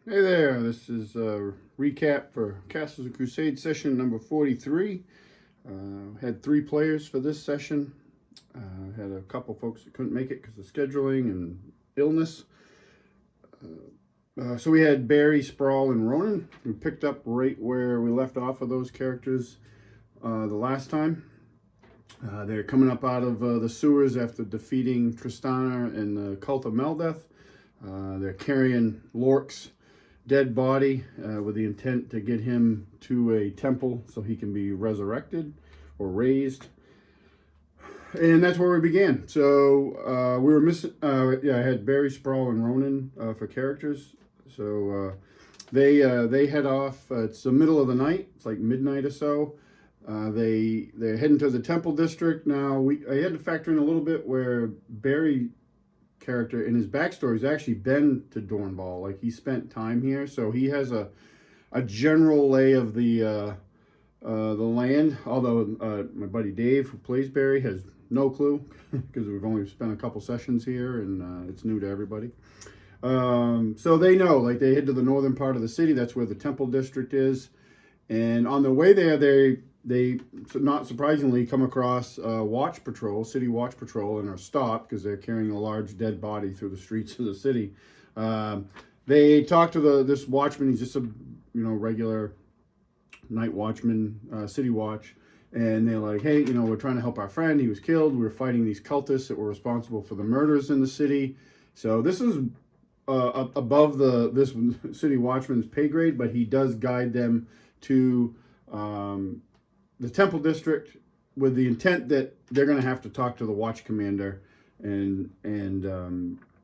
Hey there, this is a recap for Castles and Crusades session number 43. Had 3 players for this session. Had a couple folks that couldn't make it because of scheduling and illness. So we had Barry, Spraull, and Rhonin. We picked up right where we left off of those characters the last time. They're coming up out of the sewers after defeating Tristana and the Cult of Meldeth. They're carrying Lork's dead body with the intent to get him to a temple so he can be resurrected or raised. And that's where we began. So we were missing. I had Barry, Spraull, and Rhonin for characters. So they head off. It's the middle of the night. It's like midnight or so. They're heading to the temple district. Now I had to factor in a little bit where Barry character in his backstory has actually been to Dornval. Like, he spent time here, so he has a general lay of the land. Although my buddy Dave, who plays Barry, has no clue because we've only spent a couple sessions here and it's new to everybody. So they know, like, they head to the northern part of the city. That's where the temple district is, and on the way there, they not surprisingly come across watch patrol, city watch patrol, and are stopped because they're carrying a large dead body through the streets of the city. They talk to this watchman. He's just a regular night watchman, city watch, and they're like, hey, we're trying to help our friend. He was killed. We were fighting these cultists that were responsible for the murders in the city. So this is above this city watchman's pay grade, but he does guide them to the temple district with the intent that they're going to have to talk to the watch commander and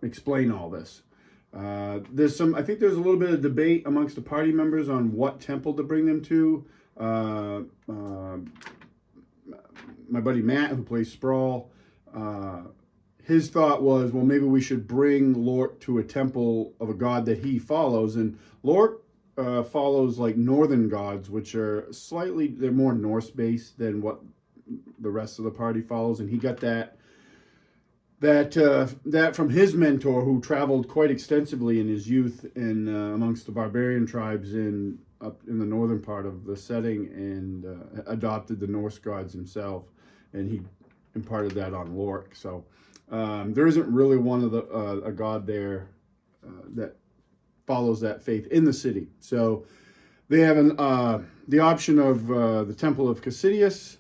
explain all this. I think there's a little bit of debate amongst the party members on what temple to bring them to. My buddy Matt, who plays Spraull, his thought was, well, maybe we should bring Lork to a temple of a god that he follows. And Lork follows like northern gods, which are they're more Norse based than what the rest of the party follows. And he got that from his mentor, who traveled quite extensively in his youth in amongst the barbarian tribes up in the northern part of the setting, and adopted the Norse gods himself, and he imparted that on Lork. So there isn't really one of a god there that follows that faith in the city. So they have the option of the Temple of Cassidius,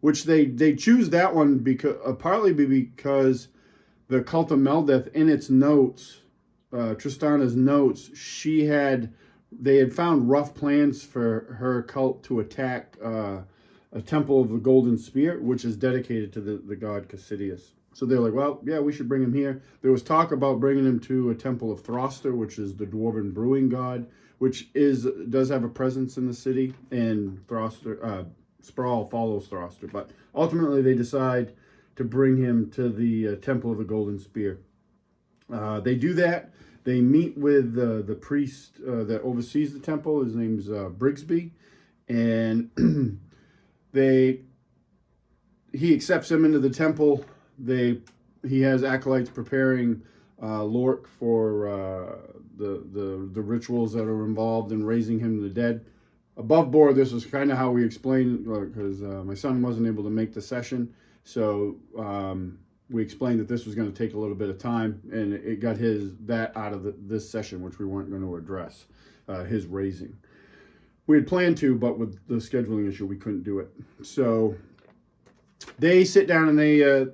which they choose that one partly because the Cult of Meldeth, in its notes, Tristana's notes, they had found rough plans for her cult to attack a temple of the Golden Spear, which is dedicated to the god Cassidius. So they're like, well, yeah, we should bring him here. There was talk about bringing him to a temple of Throster, which is the dwarven brewing god, which does have a presence in the city, and Spraull follows Throster. But ultimately, they decide to bring him to the temple of the Golden Spear. They do that. They meet with the priest that oversees the temple. His name's Brigsby, and he accepts him into the temple. He has acolytes preparing Lork for the rituals that are involved in raising him to the dead. Above board, this is kind of how we explained, because my son wasn't able to make the session, so we explained that this was going to take a little bit of time, and it got that out of this session, which we weren't going to address, his raising. We had planned to, but with the scheduling issue, we couldn't do it. So they sit down and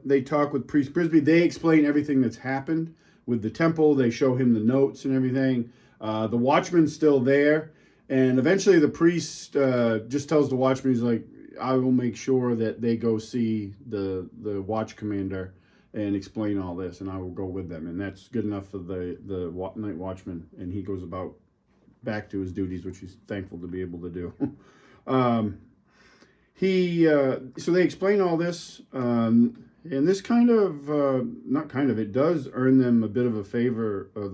they talk with Priest Brigsby. They explain everything that's happened with the temple. They show him the notes and everything. The watchman's still there, and eventually the priest just tells the watchman, he's like, I will make sure that they go see the watch commander and explain all this, and I will go with them. And that's good enough for the night watchman, and he goes about back to his duties, which he's thankful to be able to do. So they explain all this, and this it does earn them a bit of the favor of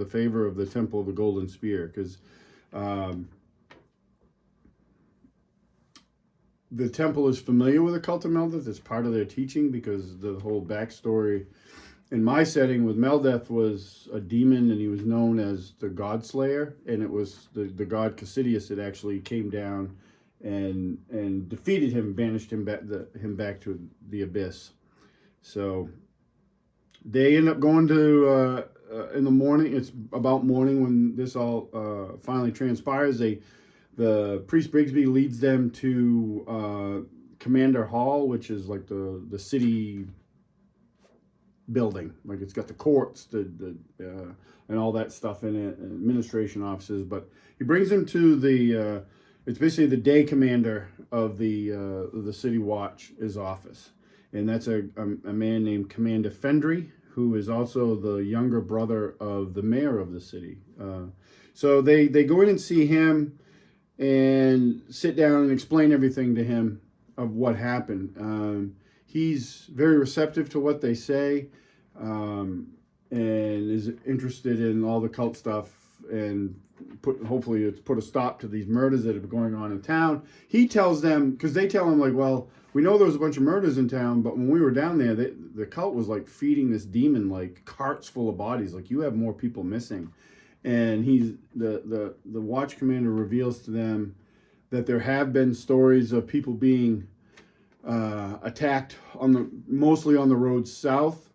the Temple of the Golden Spear, because the temple is familiar with the Cult of Meldeth. It's part of their teaching, because the whole backstory in my setting with Meldeth was a demon, and he was known as the God Slayer, and it was the god Crusades that actually came down and defeated him, banished him back to the abyss. So they end up going to in the morning. It's about morning when this all finally transpires. The priest Brigsby leads them to Commander Hall, which is like the city building. Like it's got the courts, and all that stuff in it, and administration offices. But he brings them to the it's basically the day commander of the city watch, his office, and that's a man named Commander Fendry, who is also the younger brother of the mayor of the city. So they go in and see him and sit down and explain everything to him of what happened. He's very receptive to what they say, and is interested in all the cult stuff, and hopefully it's put a stop to these murders that have been going on in town. He tells them, because they tell him, like, well, we know there was a bunch of murders in town, but when we were down there, the cult was like feeding this demon like carts full of bodies. Like, you have more people missing. And the watch commander reveals to them that there have been stories of people being attacked mostly on the road south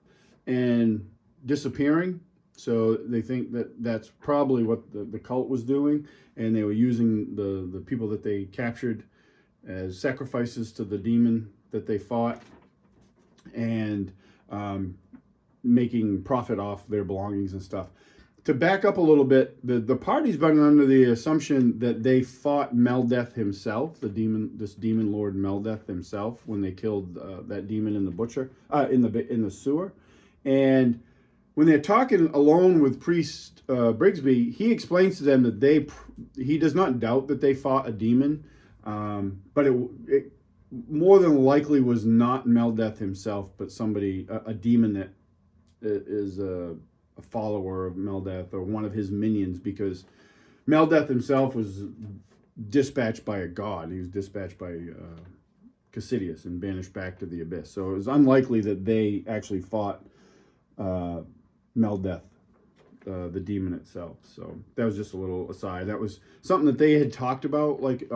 and disappearing. So they think that that's probably what the cult was doing, and they were using the people that they captured as sacrifices to the demon that they fought, and making profit off their belongings and stuff. To back up a little bit, the party's been under the assumption that they fought Meldeth himself, this demon lord Meldeth himself, when they killed that demon in the sewer. And when they're talking alone with Priest Brigsby, he explains to them that he does not doubt that they fought a demon, but it more than likely was not Meldeth himself, but somebody, a demon that is a follower of Meldeth or one of his minions, because Meldeth himself was dispatched by a god. He was dispatched by Crusades and banished back to the abyss. So it was unlikely that they actually fought Meldeth, the demon itself. So that was just a little aside. That was something that they had talked about, like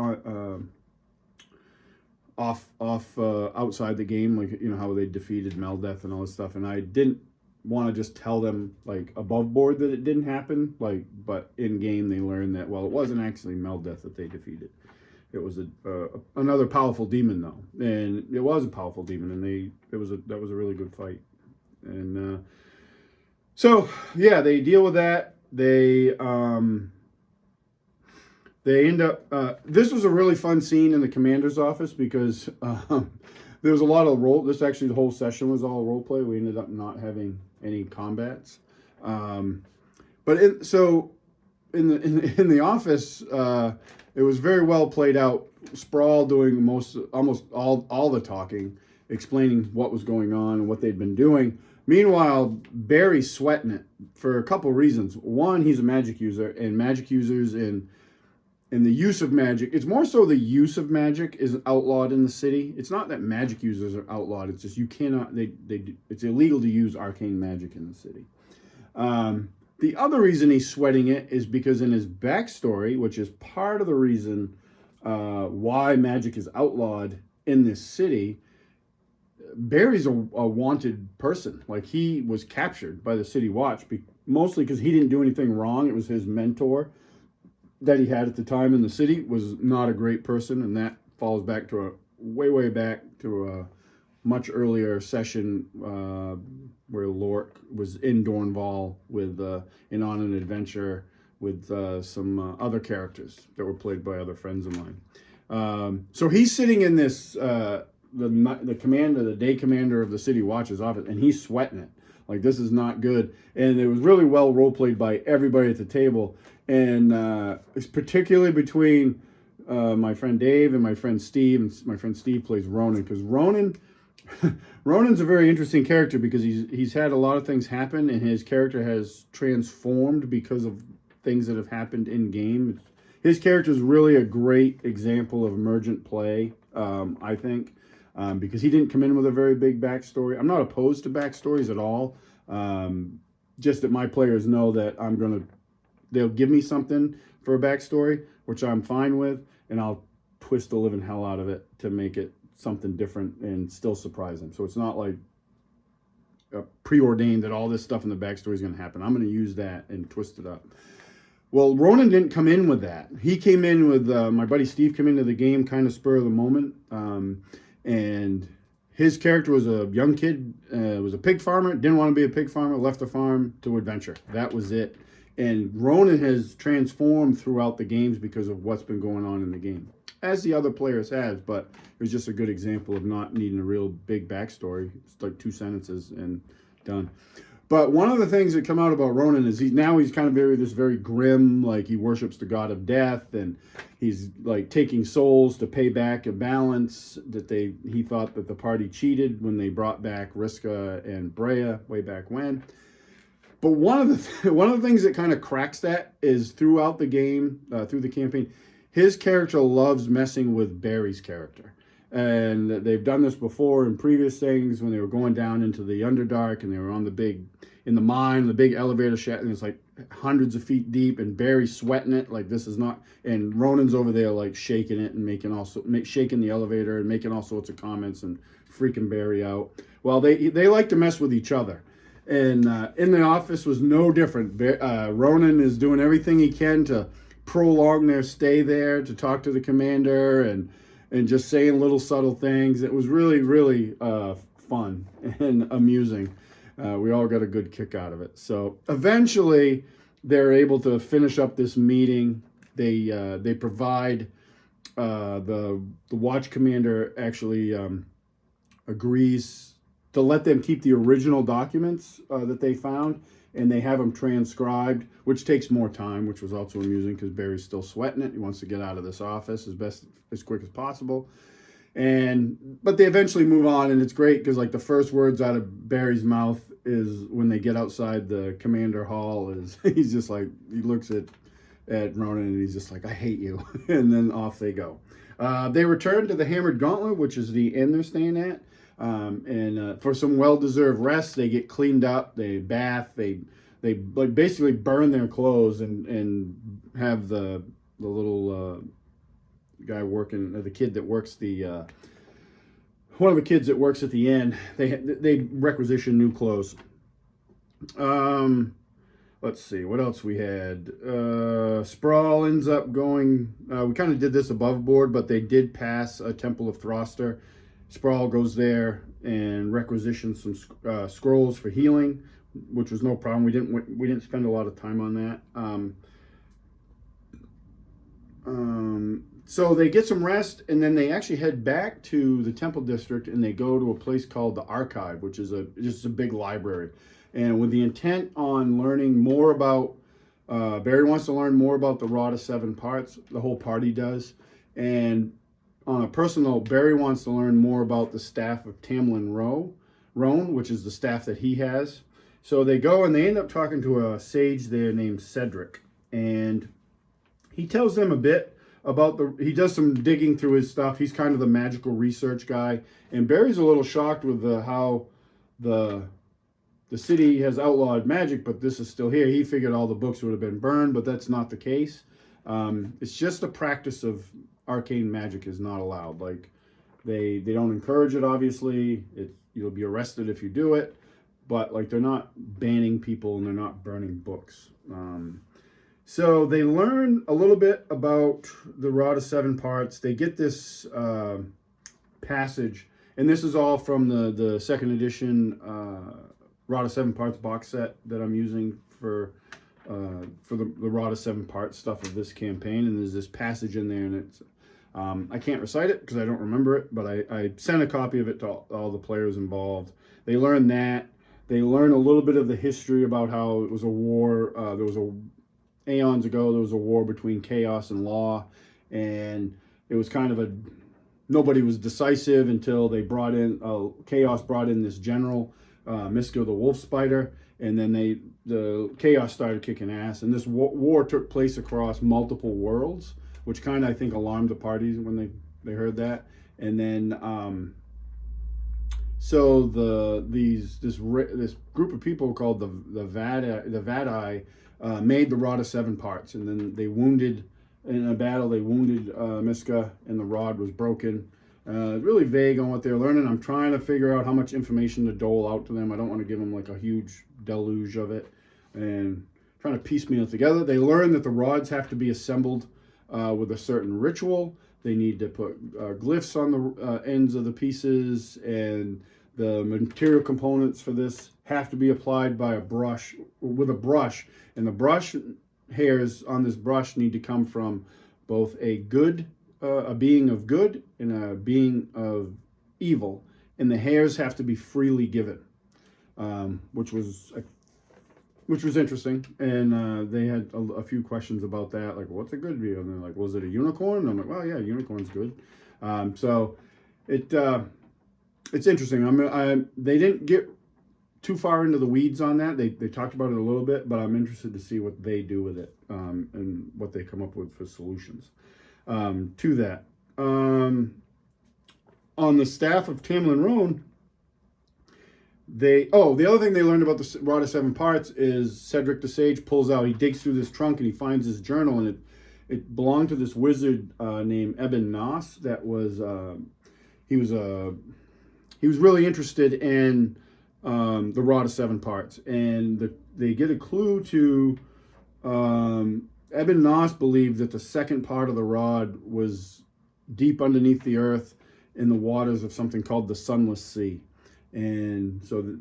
outside the game, like, you know, how they defeated Meldeth and all this stuff. And I didn't want to just tell them like above board that it didn't happen, like, but in game they learned that, well, it wasn't actually Meldeth that they defeated. It was another powerful demon though, and it was a powerful demon, and that was a really good fight. And so yeah, they deal with that. They end up. This was a really fun scene in the commander's office, because there was a lot of role. This actually, the whole session was all role play. We ended up not having any combats. So in the office, it was very well played out. Spraull doing almost all the talking, explaining what was going on and what they'd been doing. Meanwhile, Barry's sweating it for a couple reasons. One, he's a magic user, and magic users in the use of magic, it's more so the use of magic is outlawed in the city. It's not that magic users are outlawed. It's just you cannot, it's illegal to use arcane magic in the city. The other reason he's sweating it is because in his backstory, which is part of the reason why magic is outlawed in this city, Barry's a wanted person. Like, he was captured by the city watch, mostly because he didn't do anything wrong. It was his mentor that he had at the time in the city was not a great person, and that falls back to way back to a much earlier session where Lork was in Dornval with on an adventure with some other characters that were played by other friends of mine. So he's sitting in this the day commander of the city watch's office, and he's sweating it. Like, this is not good. And it was really well role played by everybody at the table. And it's particularly between my friend Dave and my friend Steve. And my friend Steve plays Rhonin, because Ronin's a very interesting character, because he's had a lot of things happen, and his character has transformed because of things that have happened in game. His character is really a great example of emergent play, I think, because he didn't come in with a very big backstory. I'm not opposed to backstories at all. Just that my players know that they'll give me something for a backstory, which I'm fine with, and I'll twist the living hell out of it to make it something different and still surprise them. So it's not like preordained that all this stuff in the backstory is going to happen. I'm going to use that and twist it up. Well, Rhonin didn't come in with that. He came in with, my buddy Steve came into the game kind of spur of the moment. And his character was a young kid, was a pig farmer, didn't want to be a pig farmer, left the farm to adventure. That was it. And Rhonin has transformed throughout the games because of what's been going on in the game, as the other players has, but it was just a good example of not needing a real big backstory. It's like 2 sentences and done. But one of the things that come out about Rhonin is he's kind of very grim, like he worships the god of death, and he's like taking souls to pay back a balance that he thought that the party cheated when they brought back Riska and Brea way back when. But one of the things that kind of cracks that is throughout the game, through the campaign, his character loves messing with Barry's character. And they've done this before in previous things when they were going down into the Underdark and they were on the big elevator shaft, and it's like hundreds of feet deep, and Barry's sweating it like this is not, and Ronin's over there like shaking it and shaking the elevator and making all sorts of comments and freaking Barry out. Well, they like to mess with each other. And in the office was no different. Rhonin is doing everything he can to prolong their stay there, to talk to the commander and just saying little subtle things. It was really, really fun and amusing. We all got a good kick out of it. So eventually they're able to finish up this meeting. They provide, the watch commander actually agrees to let them keep the original documents that they found, and they have them transcribed, which takes more time, which was also amusing because Barry's still sweating it. He wants to get out of this office as quick as possible. But they eventually move on, and it's great because like the first words out of Barry's mouth is when they get outside the commander hall is he's just like, he looks at Rhonin and he's just like, I hate you. And then off they go. They return to the Hammered Gauntlet, which is the inn they're staying at. For some well-deserved rest, they get cleaned up, they bath, they like basically burn their clothes and have the little guy working, the kid that works one of the kids that works at the inn, they requisition new clothes. Let's see what else we had. Spraull ends up going, we kind of did this above board, but they did pass a Temple of Throster. Spraull goes there and requisitions some scrolls for healing, which was no problem. We didn't spend a lot of time on that. So they get some rest, and then they actually head back to the Temple District, and they go to a place called the Archive, which is just a big library, and with the intent on learning more about. Barry wants to learn more about the Rod of Seven Parts. The whole party does, and on a personal note, Barry wants to learn more about the staff of Tamlin Roan, which is the staff that he has. So they go and they end up talking to a sage there named Cedric. And he tells them a bit about he does some digging through his stuff. He's kind of the magical research guy. And Barry's a little shocked with how the city has outlawed magic, but this is still here. He figured all the books would have been burned, but that's not the case. It's just the practice of arcane magic is not allowed. Like they don't encourage it, obviously. You'll be arrested if you do it, but like they're not banning people and they're not burning books. So they learn a little bit about the Rod of Seven Parts. They get this passage, and this is all from the second edition Rod of Seven Parts box set that I'm using for the Rod of Seven Parts stuff of this campaign. And there's this passage in there, and it's I can't recite it because I don't remember it, but I sent a copy of it to all the players involved. They learn that. They learn a little bit of the history about how it was a war. Aeons ago, there was a war between chaos and law, and it was kind of nobody was decisive until they brought in, chaos brought in this general, Miska the Wolf Spider, and then the chaos started kicking ass, and this war took place across multiple worlds, which kind of, I think, alarmed the parties when they heard that. And then So this group of people called the Vadi made the rod of 7 parts, and then they wounded in a battle. They wounded Miska, and the rod was broken. Really vague on what they're learning. I'm trying to figure out how much information to dole out to them. I don't want to give them like a huge deluge of it, and trying to piecemeal it together. They learn that the rods have to be assembled with a certain ritual. They need to put glyphs on the ends of the pieces, and the material components for this have to be applied by a brush, with a brush. And the brush hairs on this brush need to come from both a being of good and a being of evil. And the hairs have to be freely given, which was interesting. And they had a few questions about that, like, what's a good view? And they're like, was it a unicorn? And I'm like, well, yeah, unicorn's good. So it's interesting. They didn't get too far into the weeds on that. They talked about it a little bit, but I'm interested to see what they do with it, and what they come up with for solutions to that. On the staff of Tamlin Roan, the other thing they learned about the rod of 7 parts is Cedric the Sage pulls out, he digs through this trunk and he finds his journal, and it belonged to this wizard named Eben Nos. That was he was really interested in the rod of 7 parts, and they get a clue to Eben Nos believed that the second part of the rod was deep underneath the earth in the waters of something called the Sunless Sea. And so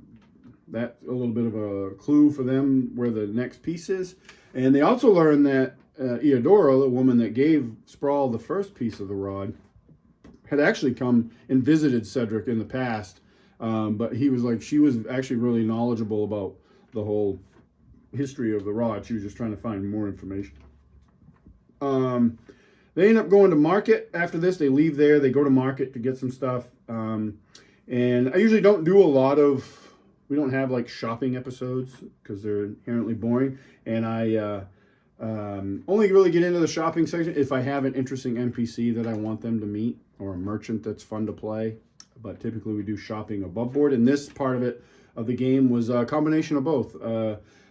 that's a little bit of a clue for them where the next piece is. And they also learned that Eudora, the woman that gave Spraull the first piece of the rod, had actually come and visited Cedric in the past. But he was like, she was actually really knowledgeable about the whole history of the rod. She was just trying to find more information. They end up going to market after this. They leave there. They go to market to get some stuff. And I usually don't do a lot of, we don't have like shopping episodes because they're inherently boring. And I only really get into the shopping section if I have an interesting NPC that I want them to meet, or a merchant that's fun to play. But typically we do shopping above board. And this part of the game was a combination of both.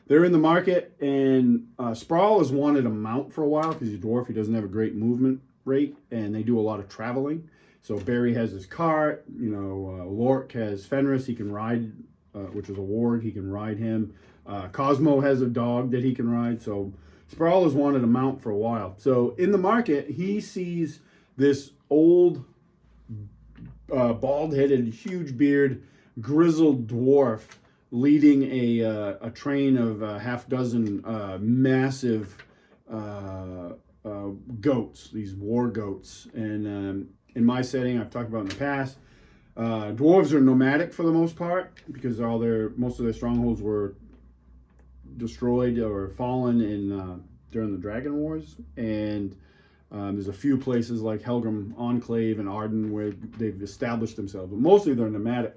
They're in the market, and Spraull has wanted a mount for a while because he's a dwarf. He doesn't have a great movement rate, and they do a lot of traveling. So Barry has his cart, Lork has Fenris, he can ride, which is a ward, he can ride him. Cosmo has a dog that he can ride. So Spraull has wanted a mount for a while. So in the market, he sees this old, bald-headed, huge beard, grizzled dwarf leading a train of half dozen massive goats, these war goats. And in my setting, I've talked about in the past, dwarves are nomadic for the most part because most of their strongholds were destroyed or fallen during the Dragon Wars. And there's a few places like Helgrim Enclave and Arden where they've established themselves, but mostly they're nomadic.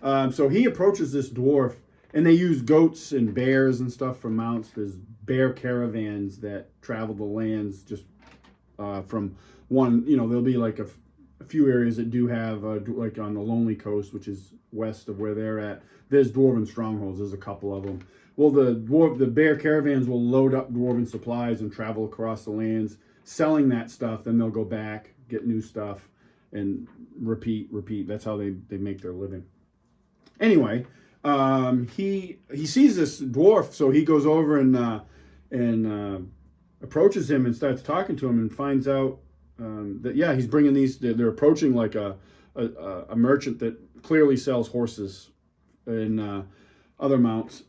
So he approaches this dwarf, and they use goats and bears and stuff for mounts. There's bear caravans that travel the lands just from one, there'll be like a few areas that do have, like on the Lonely Coast, which is west of where they're at, there's dwarven strongholds. There's a couple of them. Well, the bear caravans will load up dwarven supplies and travel across the lands, selling that stuff. Then they'll go back, get new stuff, and repeat. That's how they make their living. Anyway, he sees this dwarf, so he goes over and approaches him and starts talking to him, and finds out that he's bringing these. They're approaching like a merchant that clearly sells horses and other mounts,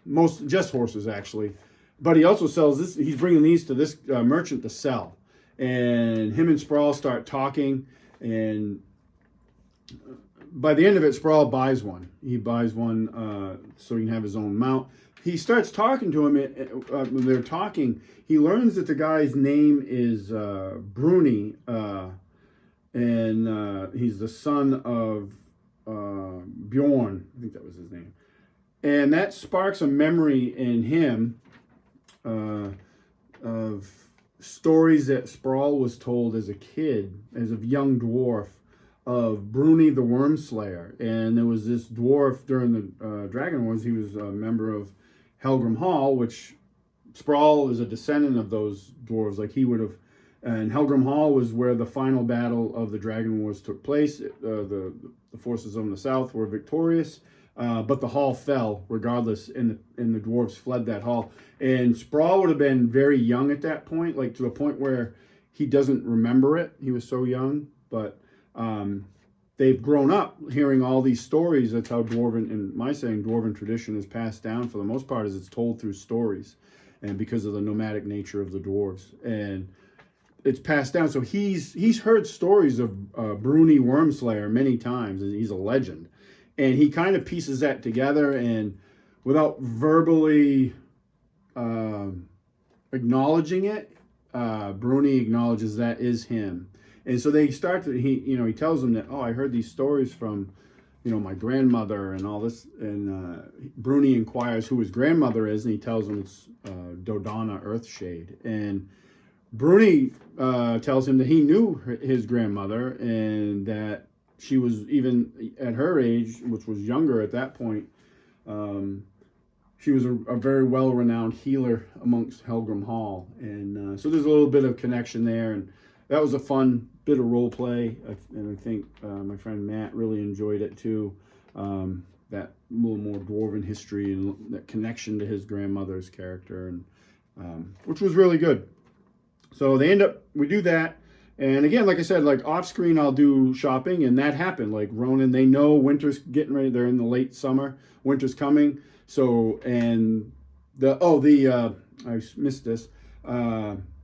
most just horses actually, but he also sells this. He's bringing these to this merchant to sell, and him and Spraull start talking, and by the end of it, Spraull buys one. He buys one so he can have his own mount. He starts talking to him. When they're talking, he learns that the guy's name is Bruni, and he's the son of Bjorn. I think that was his name. And that sparks a memory in him of stories that Spraull was told as a kid, as a young dwarf, of Bruni the Worm Slayer. And there was this dwarf during the Dragon Wars. He was a member of Helgrim Hall, which Spraull is a descendant of those dwarves. Like he would have, and Helgrim Hall was where the final battle of the Dragon Wars took place. The forces on the south were victorious, but the hall fell regardless, and the dwarves fled that hall. And Spraull would have been very young at that point, like to the point where he doesn't remember it. He was so young, but they've grown up hearing all these stories. That's how Dwarven, in my saying, Dwarven tradition is passed down for the most part, is it's told through stories, and because of the nomadic nature of the dwarves, and it's passed down. So he's heard stories of Bruni Wormslayer many times, and he's a legend, and he kind of pieces that together, and without verbally acknowledging it, Bruni acknowledges that is him. And so they start to, he tells them that, oh, I heard these stories from, my grandmother and all this. And Bruni inquires who his grandmother is, and he tells him it's Dodonna Earthshade. And Bruni tells him that he knew his grandmother, and that she was, even at her age, which was younger at that point, she was a very well-renowned healer amongst Helgrim Hall. And so there's a little bit of connection there, and that was a fun bit of role play, and I think my friend Matt really enjoyed it too. That little more dwarven history and that connection to his grandmother's character, and which was really good. So we do that, and again, like I said, like off screen, I'll do shopping, and that happened. Like Rhonin, they know winter's getting ready. They're in the late summer, winter's coming. So I missed this.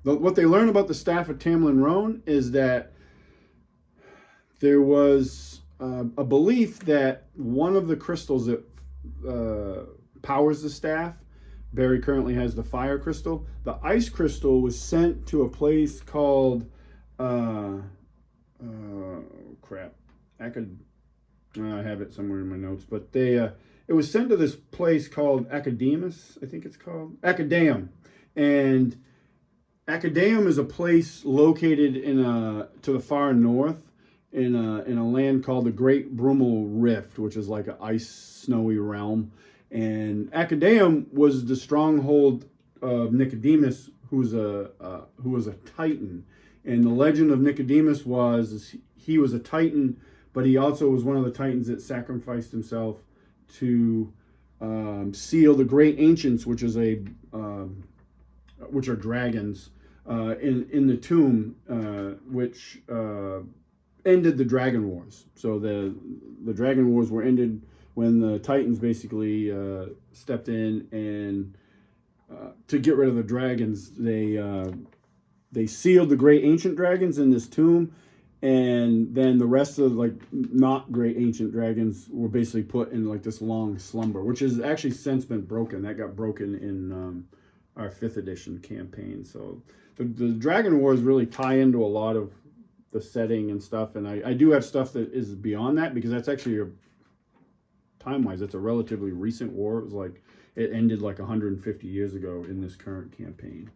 What they learn about the staff of Tamlin Roan is that there was a belief that one of the crystals that powers the staff, Barry currently has the fire crystal. The ice crystal was sent to a place called, I have it somewhere in my notes, but it was sent to this place called Academus, I think it's called, Acadam. And Acadam is a place located to the far north in a land called the Great Brummel Rift, which is like an ice snowy realm. And Acadam was the stronghold of Nicodemus, who was a Titan. And the legend of Nicodemus was he was a Titan, but he also was one of the Titans that sacrificed himself to seal the great ancients, which are dragons, in the tomb, which ended the Dragon Wars. So the Dragon Wars were ended when the Titans basically stepped in, and to get rid of the dragons, they sealed the great ancient dragons in this tomb, and then the rest of not great ancient dragons were basically put in like this long slumber, which has actually since been broken. That got broken in our 5th edition campaign. So the Dragon Wars really tie into a lot of the setting and stuff, and I do have stuff that is beyond that, because that's actually time-wise, it's a relatively recent war. It was it ended 150 years ago in this current campaign.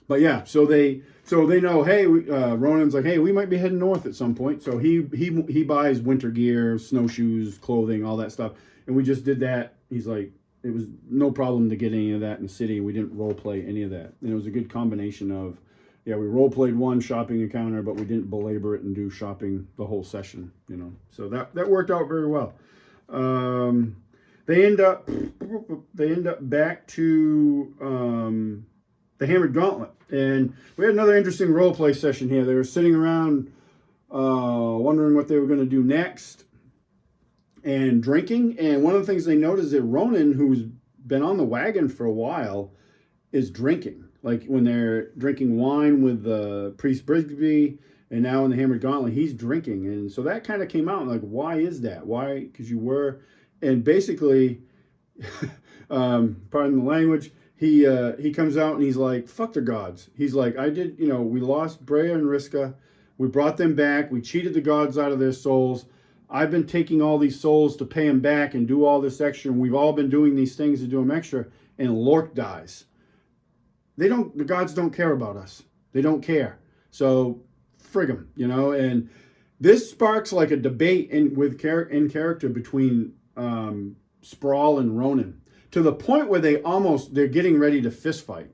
But yeah, so they know, hey, Ronan's like, hey, we might be heading north at some point. So he buys winter gear, snowshoes, clothing, all that stuff. And we just did that. He's like, it was no problem to get any of that in the city. We didn't role play any of that. And it was a good combination of, we role played one shopping encounter, but we didn't belabor it and do shopping the whole session, So that worked out very well. They end up back to the Hammered Gauntlet, and we had another interesting role play session here. They were sitting around wondering what they were going to do next, and drinking. And one of the things they noticed is that Rhonin, who's been on the wagon for a while, is drinking. Like when they're drinking wine with Priest Brigsby, and now in the Hammered Gauntlet, he's drinking. And so that kind of came out, like, why is that? Why? Because you were, and basically, pardon the language, he comes out and he's like, fuck the gods. He's like, we lost Brea and Riska. We brought them back. We cheated the gods out of their souls. I've been taking all these souls to pay them back and do all this extra. And we've all been doing these things to do them extra. And Lork dies. The gods don't care about us. They don't care. So frig him, you know. And this sparks like a debate in character between Spraull and Rhonin, to the point where they're getting ready to fist fight.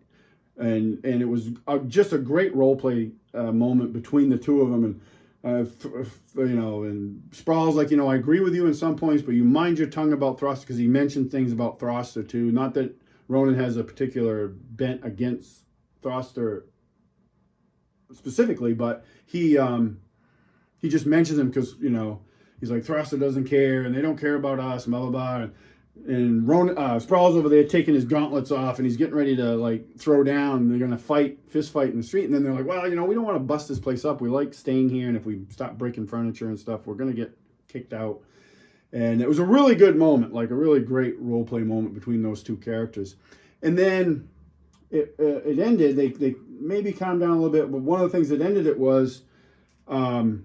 And it was just a great role play moment between the two of them. And and Spraull's like, I agree with you in some points, but you mind your tongue about Thruster, because he mentioned things about Thruster too. Not that Rhonin has a particular bent against Thruster specifically, but he just mentions him because he's like, Thruster doesn't care and they don't care about us, blah blah blah. And Spraull's over there taking his gauntlets off, and he's getting ready to like throw down. They're gonna fist fight in the street, and then they're like, "Well, we don't want to bust this place up. We like staying here, and if we stop breaking furniture and stuff, we're gonna get kicked out." And it was a really good moment, like a really great role play moment between those two characters. And then it ended. They maybe calmed down a little bit, but one of the things that ended it was Rhonin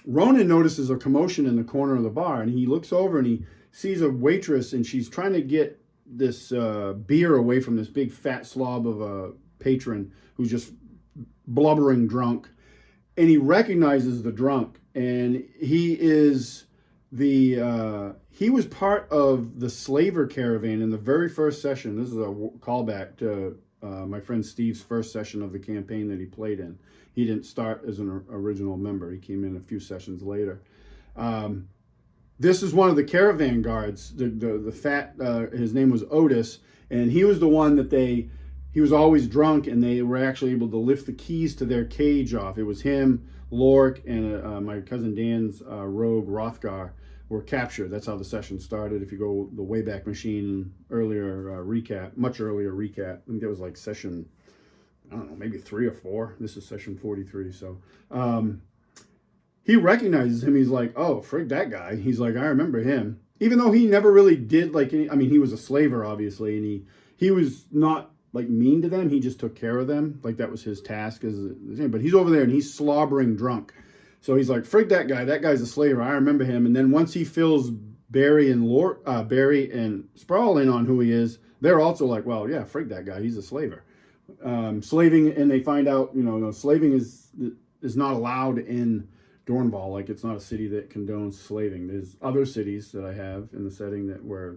notices a commotion in the corner of the bar, and he looks over and he sees a waitress, and she's trying to get this beer away from this big fat slob of a patron who's just blubbering drunk. And he recognizes the drunk, and he was part of the slaver caravan in the very first session. This is a callback to my friend Steve's first session of the campaign that he played in. He didn't start as an original member. He came in a few sessions later. This is one of the caravan guards, the fat, his name was Otis, and he was the one that he was always drunk, and they were actually able to lift the keys to their cage off. It was him, Lork, and my cousin Dan's rogue, Rothgar, were captured. That's how the session started. If you go the Wayback Machine much earlier recap, I think that was like session, I don't know, maybe 3 or 4. This is session 43, so... he recognizes him. He's like, oh, frig that guy. He's like, I remember him. Even though he never really did he was a slaver, obviously, and he was not like mean to them. He just took care of them. Like that was his task. But he's over there and he's slobbering drunk. So he's like, frig that guy. That guy's a slaver. I remember him. And then once he fills Barry and Spraull in on who he is, they're also like, well, yeah, frig that guy. He's a slaver. Slaving, and they find out, slaving is not allowed in Dornval. Like, it's not a city that condones slaving. There's other cities that I have in the setting where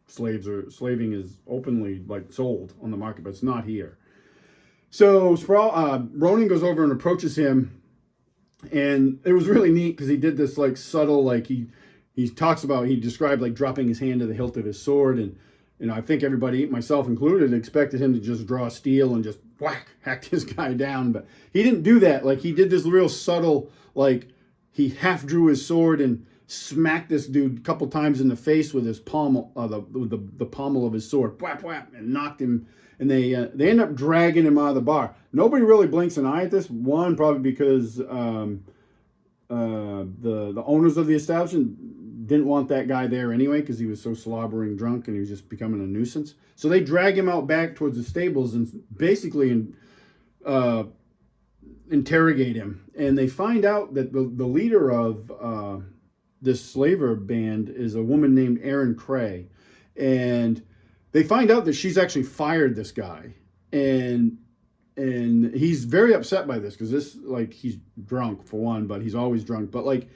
slaving is openly like sold on the market, but it's not here. So Rhonin goes over and approaches him, and it was really neat because he did this like subtle, like he described like dropping his hand to the hilt of his sword, and I think everybody, myself included, expected him to just draw steel and just hack this guy down, but he didn't do that. Like, he did this real subtle, like, he half drew his sword and smacked this dude a couple times in the face with his pommel, the pommel of his sword, whap whap, and knocked him. And they end up dragging him out of the bar. Nobody really blinks an eye at this. One, probably because the owners of the establishment didn't want that guy there anyway, because he was so slobbering drunk and he was just becoming a nuisance. So they drag him out back towards the stables and basically interrogate him. And they find out that the leader of this slaver band is a woman named Erin Cray. And they find out that she's actually fired this guy. And he's very upset by this, because he's drunk for one, but he's always drunk. But like,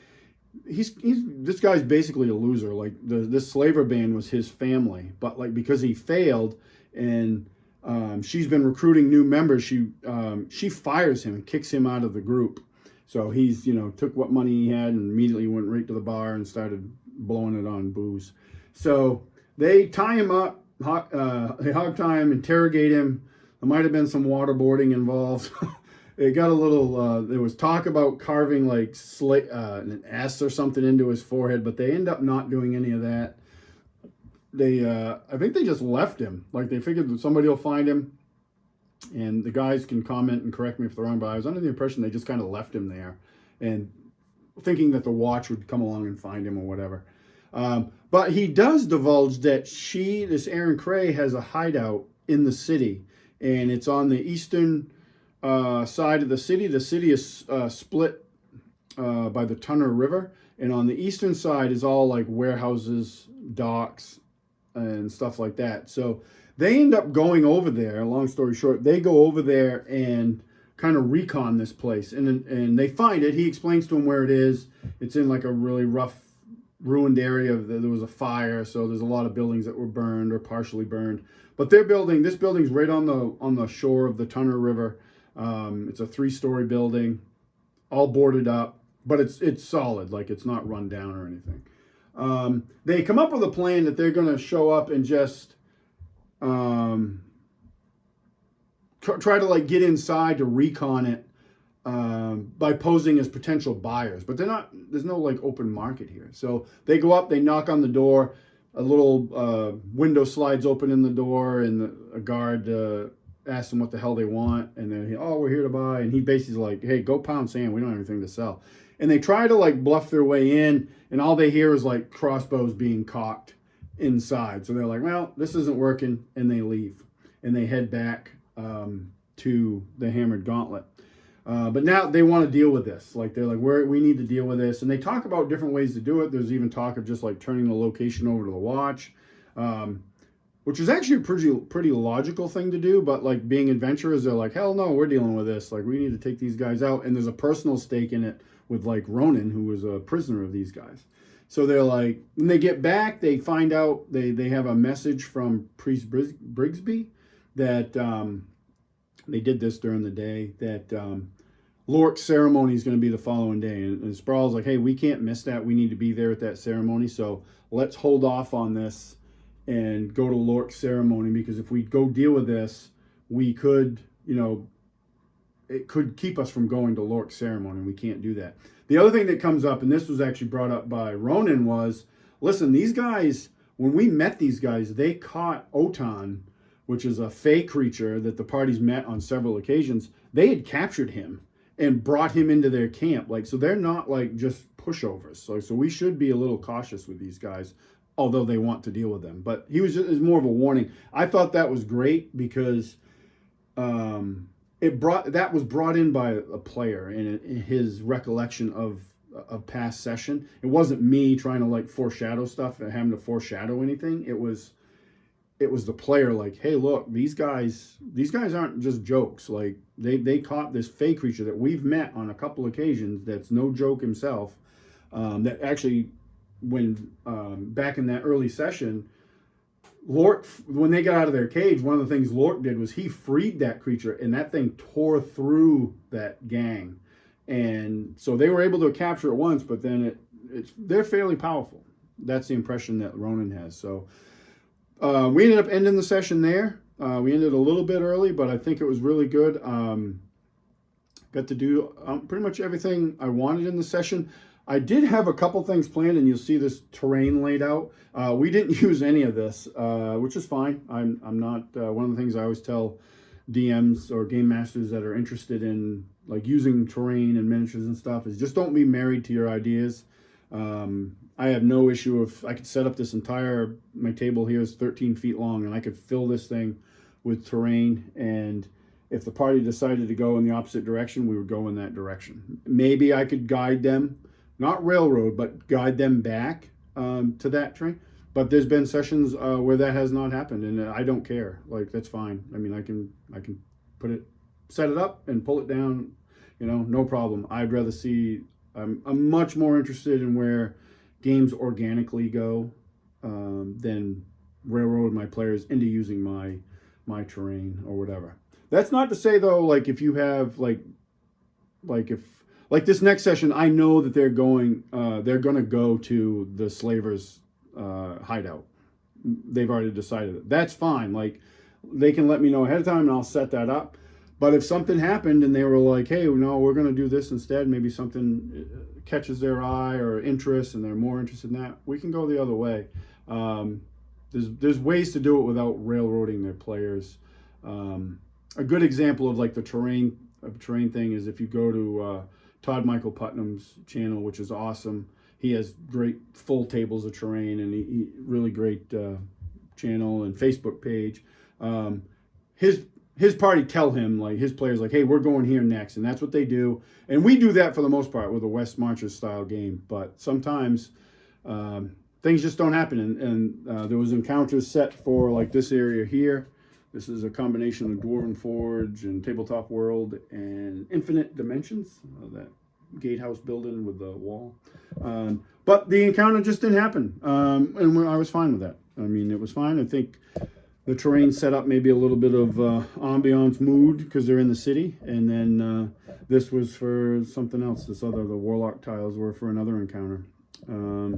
this guy's basically a loser. Like, this slaver band was his family, but like, because he failed and she's been recruiting new members, she fires him and kicks him out of the group. So he's took what money he had and immediately went right to the bar and started blowing it on booze. So they tie him up, they hog tie him, interrogate him. There might have been some waterboarding involved. It got a little, there was talk about carving like an S or something into his forehead, but they end up not doing any of that. I think they just left him. Like, they figured that somebody will find him, and the guys can comment and correct me if they're wrong, but I was under the impression they just kind of left him there, and thinking that the watch would come along and find him or whatever. But he does divulge that this Erin Cray, has a hideout in the city, and it's on the eastern side of the city. The city is split by the Tunner River, and on the eastern side is all like warehouses, docks, and stuff like that. So they end up going over there. Long story short, they go over there and kind of recon this place, and they find it. He explains to them where it is. It's in like a really rough, ruined area. There was a fire, so there's a lot of buildings that were burned or partially burned. But this building's right on the shore of the Tunner River. It's a 3-story building, all boarded up, but it's solid. Like, it's not run down or anything. They come up with a plan that they're going to show up and just try to like get inside to recon it by posing as potential buyers, but there's no like open market here. So they go up, they knock on the door, a little window slides open in the door, and a guard asks them what the hell they want, and then we're here to buy, and he basically is like, hey, go pound sand, we don't have anything to sell. And they try to like bluff their way in, and all they hear is like crossbows being cocked inside. So they're like, well, this isn't working, and they leave, and they head back to the Hammered Gauntlet. But now they want to deal with this. Like, they're like, we need to deal with this. And they talk about different ways to do it. There's even talk of just like turning the location over to the watch, which is actually a pretty logical thing to do. But like, being adventurers, they're like, hell no, we're dealing with this. Like, we need to take these guys out. And there's a personal stake in it with like Rhonin, who was a prisoner of these guys. So they're like, when they get back, they find out they have a message from Priest Brigsby that they did this during the day, that Lork's ceremony is going to be the following day. And Spraull's like, hey, we can't miss that. We need to be there at that ceremony. So let's hold off on this and go to Lork's ceremony, because if we go deal with this, we could, it could keep us from going to Lork's ceremony. We can't do that. The other thing that comes up, and this was actually brought up by Rhonin, was, listen, these guys, when we met these guys, they caught Otan, which is a fey creature that the parties met on several occasions. They had captured him and brought him into their camp. Like, so they're not like just pushovers. So we should be a little cautious with these guys, although they want to deal with them. But it was more of a warning. I thought that was great, because that was brought in by a player in his recollection of a past session. It wasn't me trying to like foreshadow stuff and having to foreshadow anything. It was the player like, hey, look, these guys aren't just jokes. Like, they caught this fey creature that we've met on a couple occasions that's no joke himself. That actually, when back in that early session, Lork, when they got out of their cage, one of the things Lork did was he freed that creature, and that thing tore through that gang. And so they were able to capture it once, but then they're fairly powerful. That's the impression that Rhonin has. So we ended up ending the session there. We ended a little bit early, but I think it was really good. Got to do pretty much everything I wanted in the session. I did have a couple things planned, and you'll see this terrain laid out. We didn't use any of this, which is fine. I'm not one of the things I always tell DMs or game masters that are interested in like using terrain and miniatures and stuff is just don't be married to your ideas. I have no issue if I could set up my table here is 13 feet long, and I could fill this thing with terrain, and if the party decided to go in the opposite direction, we would go in that direction. Maybe I could guide them, not railroad, but guide them back to that terrain. But there's been sessions where that has not happened, and I don't care. Like, that's fine. I mean, I can set it up and pull it down, no problem. I'd rather see. I'm much more interested in where games organically go than railroad my players into using my terrain or whatever. That's not to say though, like if you have like this next session, I know that they're going to go to the slavers hideout. They've already decided it. That's fine. Like, they can let me know ahead of time and I'll set that up. But if something happened and they were like, hey, no, we're going to do this instead, maybe something catches their eye or interest and they're more interested in that, we can go the other way. There's ways to do it without railroading their players. A good example of like the terrain thing is if you go to Todd Michael Putnam's channel, which is awesome. He has great full tables of terrain, and he really great channel and Facebook page. His party tell him, like, his players, like, hey, we're going here next, and that's what they do. And we do that for the most part with a West Marches style game, but sometimes things just don't happen. And there was encounters set for like this area here This is a combination of Dwarven Forge and Tabletop World and Infinite Dimensions, that gatehouse building with the wall. But the encounter just didn't happen, and I was fine with that. I mean, it was fine. I think the terrain set up maybe a little bit of ambiance mood because they're in the city, and then this was for something else. The Warlock tiles were for another encounter. Yeah,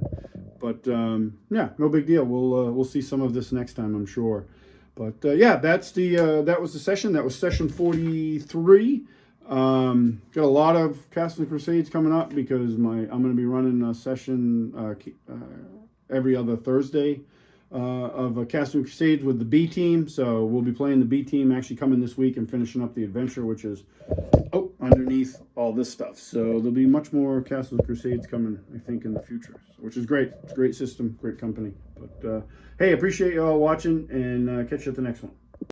no big deal. We'll see some of this next time, I'm sure. But yeah, that's that was the session. That was session 43. Got a lot of Castle Crusades coming up because I'm going to be running a session every other Thursday of Castle Crusades with the B team. So we'll be playing the B team, actually coming this week and finishing up the adventure, which is underneath all this stuff. So there'll be much more Castle Crusades coming, I think, in the future, which is great. It's a great system, great company. But hey, appreciate you all watching, and catch you at the next one.